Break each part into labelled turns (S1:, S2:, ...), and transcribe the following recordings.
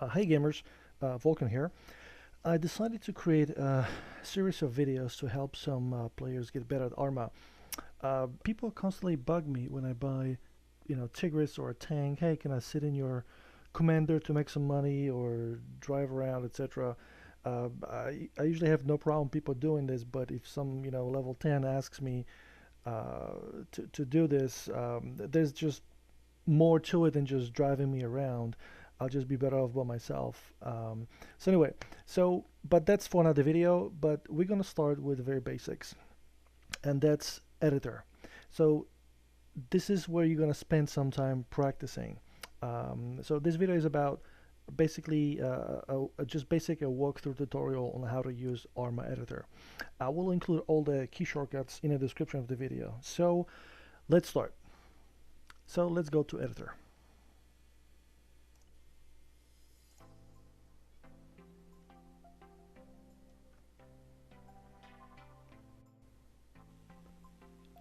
S1: Hey gamers, Vulcan here. I decided to create a series of videos to help some players get better at Arma. People constantly bug me when I buy, Tigris or a tank. Hey, can I sit in your commander to make some money or drive around, etc. I usually have no problem people doing this, but if some, level 10 asks me to do this, there's just more to it than just driving me around. I'll just be better off by myself. So anyway, but that's for another video. But we're gonna start with the very basics, and that's editor. So this is where you're gonna spend some time practicing. So this video is about basically just basic a walkthrough tutorial on how to use Arma editor. I will include all the key shortcuts in the description of the video. So let's start. So let's go to editor.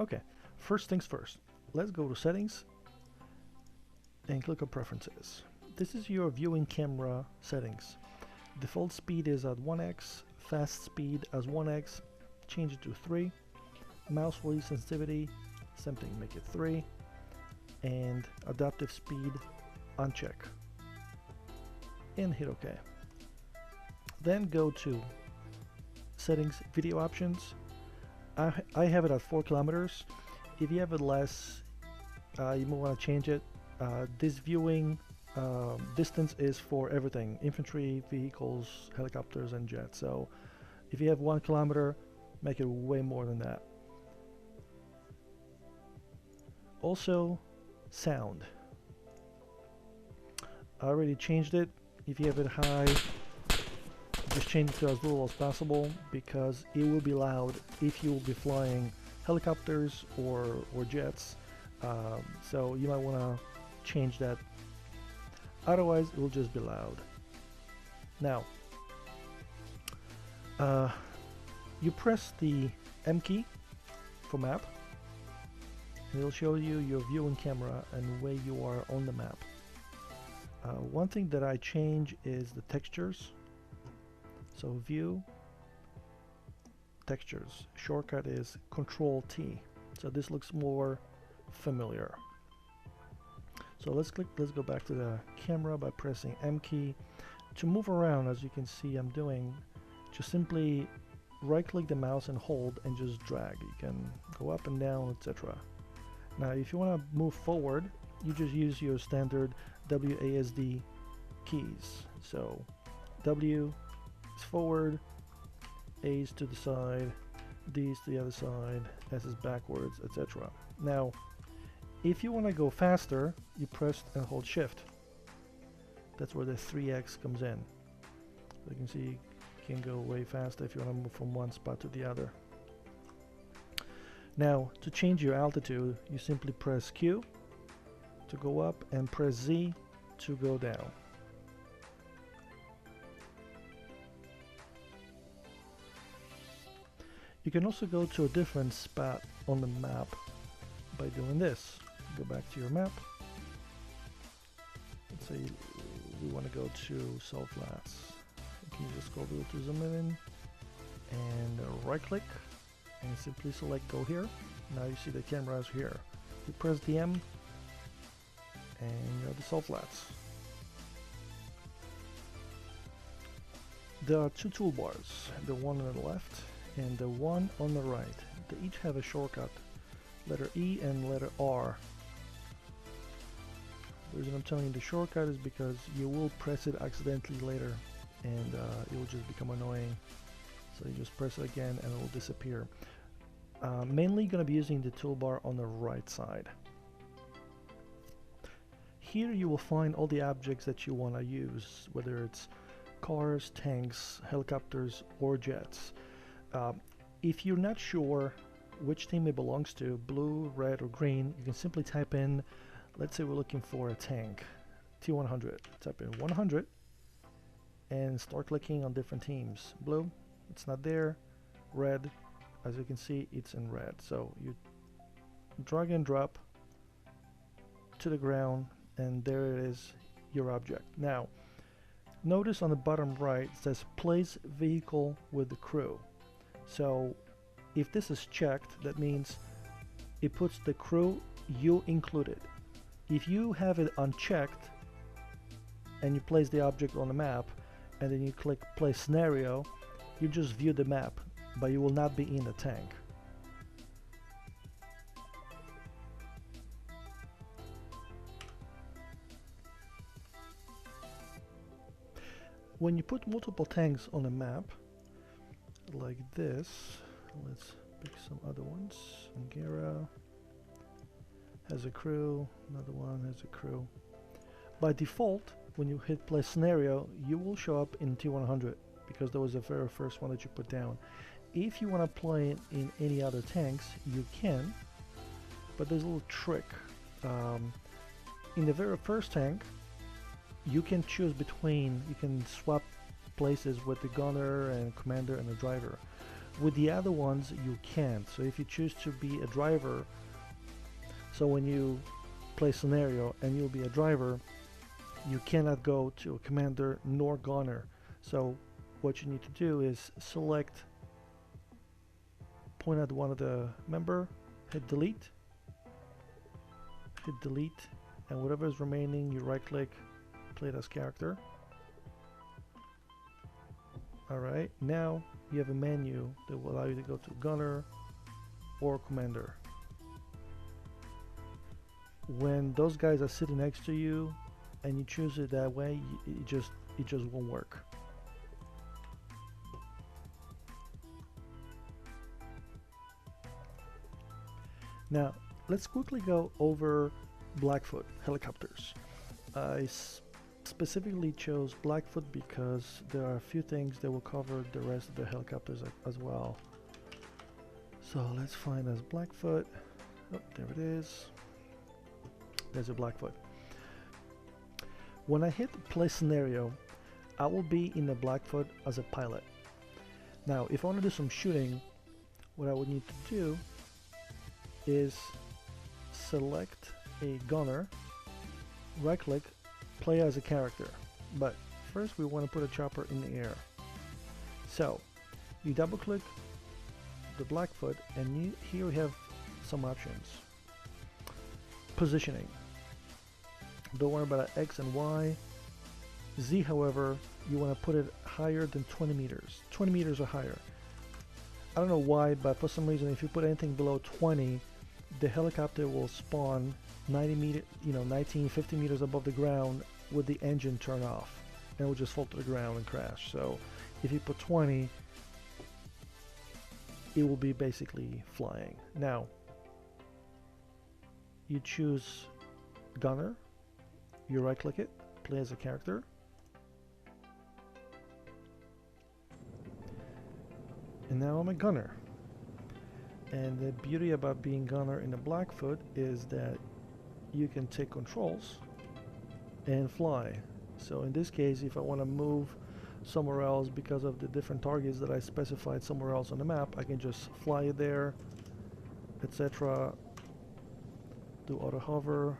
S1: Okay, first things first. Let's go to settings and click on preferences. This is your viewing camera settings. Default speed is at 1x, fast speed as 1x, change it to 3. Mouse wheel sensitivity, same thing, make it 3. And adaptive speed uncheck. And hit OK. Then go to settings, video options. I have it at 4 kilometers. If you have it less, you might want to change it. This viewing distance is for everything: infantry, vehicles, helicopters, and jets. So if you have 1 kilometer, make it way more than that. Also, sound. I already changed it. If you have it high, just change it to as little as possible, because it will be loud if you will be flying helicopters or jets. So you might want to change that. Otherwise, it will just be loud. Now, you press the M key for map, and it'll show you your viewing camera and where you are on the map. One thing that I change is the textures. So view, textures, shortcut is Ctrl T. So this looks more familiar. So let's go back to the camera by pressing M key. To move around, as you can see I'm doing, just simply right click the mouse and hold and just drag. You can go up and down, etc. Now if you want to move forward, you just use your standard WASD keys. So W is forward, A is to the side, D is to the other side, S is backwards, etc. Now if you want to go faster, you press and hold shift. That's where the 3x comes in. So you can see you can go way faster if you want to move from one spot to the other. Now to change your altitude, you simply press Q to go up and press Z to go down. You can also go to a different spot on the map by doing this. Go back to your map. Let's say we want to go to Salt Flats. You can just go to zoom in and right click and simply select go here. Now you see the camera is here. You press the M and you're at the Salt Flats. There are two toolbars, the one on the left and the one on the right. They each have a shortcut, letter E and letter R. The reason I'm telling you the shortcut is because you will press it accidentally later and it will just become annoying. So you just press it again and it will disappear. Mainly going to be using the toolbar on the right side. Here you will find all the objects that you want to use, whether it's cars, tanks, helicopters, or jets. If you're not sure which team it belongs to, blue, red, or green, you can simply type in, let's say we're looking for a tank, T100. Type in 100 and start clicking on different teams. Blue, it's not there. Red, as you can see, it's in red. So you drag and drop to the ground and there it is, your object. Now Notice on the bottom right it says place vehicle with the crew. So if this is checked, that means it puts the crew, you included. If you have it unchecked and you place the object on the map and then you click play scenario, you just view the map, but you will not be in the tank. When you put multiple tanks on a map like this, let's pick some other ones. Angera has a crew, another one has a crew. By default, when you hit play scenario, you will show up in T100 because that was the very first one that you put down. If you want to play it in any other tanks, you can, but there's a little trick. In the very first tank, you can choose between, you can swap places with the gunner and commander and the driver. With the other ones, you can't. So if you choose to be a driver, so when you play scenario and you'll be a driver, you cannot go to a commander nor gunner. So what you need to do is select, point at one of the member, hit delete, and whatever is remaining, you right click, play it as character. Alright, now you have a menu that will allow you to go to gunner or commander. When those guys are sitting next to you and you choose it that way, it just won't work. Now let's quickly go over Blackfoot helicopters. I specifically chose Blackfoot because there are a few things that will cover the rest of the helicopters as well. So let's find us Blackfoot. Oh, there it is. There's a Blackfoot. When I hit play scenario, I will be in the Blackfoot as a pilot. Now, if I want to do some shooting, what I would need to do is select a gunner, right click, play as a character. But first we want to put a chopper in the air. So you double click the Blackfoot and here we have some options. Positioning. Don't worry about X and Y. Z, however, you want to put it higher than 20 meters. 20 meters or higher. I don't know why, but for some reason if you put anything below 20, the helicopter will spawn 19, 50 meters above the ground with the engine turned off, and it will just fall to the ground and crash. So if you put 20, it will be basically flying. Now you choose gunner, you right click it, play as a character, and now I'm a gunner. And the beauty about being gunner in a Blackfoot is that you can take controls and fly. So in this case, if I want to move somewhere else because of the different targets that I specified somewhere else on the map, I can just fly there, etc. Do auto hover,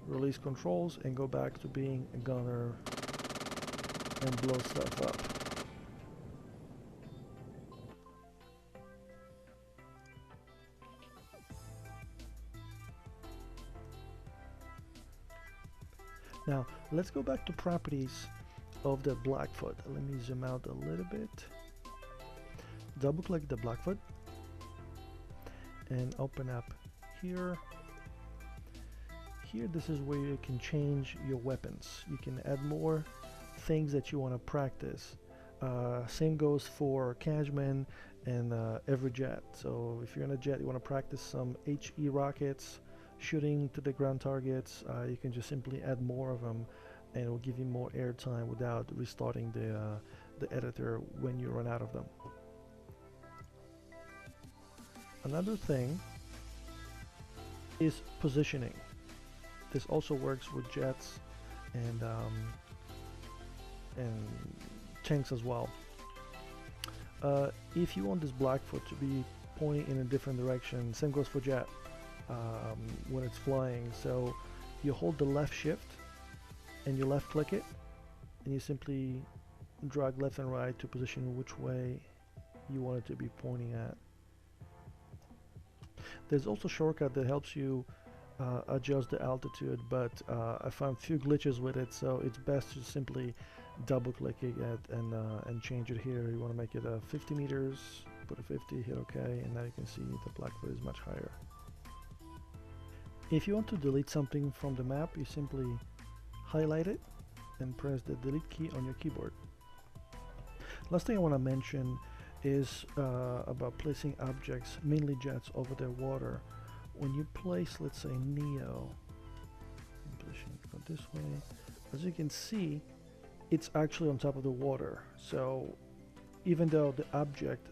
S1: release controls, and go back to being a gunner and blow stuff up. Now let's go back to properties of the Blackfoot. Let me zoom out a little bit. Double click the Blackfoot and open up here. Here, this is where you can change your weapons. You can add more things that you want to practice. Same goes for Cashman and every jet. So if you're in a jet, you want to practice some HE rockets, shooting to the ground targets, you can just simply add more of them and it will give you more airtime without restarting the editor when you run out of them. Another thing is positioning. This also works with jets and tanks as well. If you want this Blackfoot to be pointing in a different direction, same goes for jet. When it's flying, so you hold the left shift and you left click it and you simply drag left and right to position which way you want it to be pointing at. There's also a shortcut that helps you adjust the altitude, but I found few glitches with it, so it's best to simply double click it and change it here. You want to make it 50 meters, put a 50, hit OK, and now you can see the Blackfoot is much higher. If you want to delete something from the map, you simply highlight it and press the delete key on your keyboard. Last thing I want to mention is about placing objects, mainly jets, over the water. When you place, let's say, Neo, position it go this way, as you can see, it's actually on top of the water. So even though the object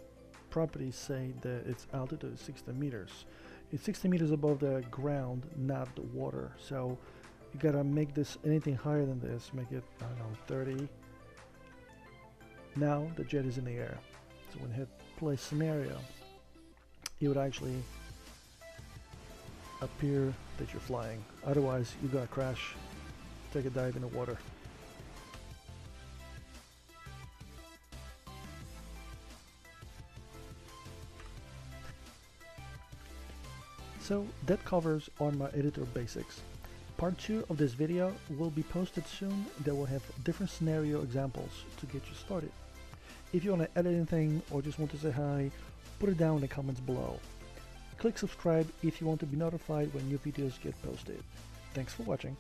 S1: properties say that its altitude is 60 meters, it's 60 meters above the ground, not the water. So you gotta make this anything higher than this, make it, I don't know, 30. Now the jet is in the air. So when you hit play scenario, it would actually appear that you're flying. Otherwise, you're gonna crash, take a dive in the water. So that covers Arma editor basics. Part 2 of this video will be posted soon that will have different scenario examples to get you started. If you want to edit anything or just want to say hi, put it down in the comments below. Click subscribe if you want to be notified when new videos get posted. Thanks for watching.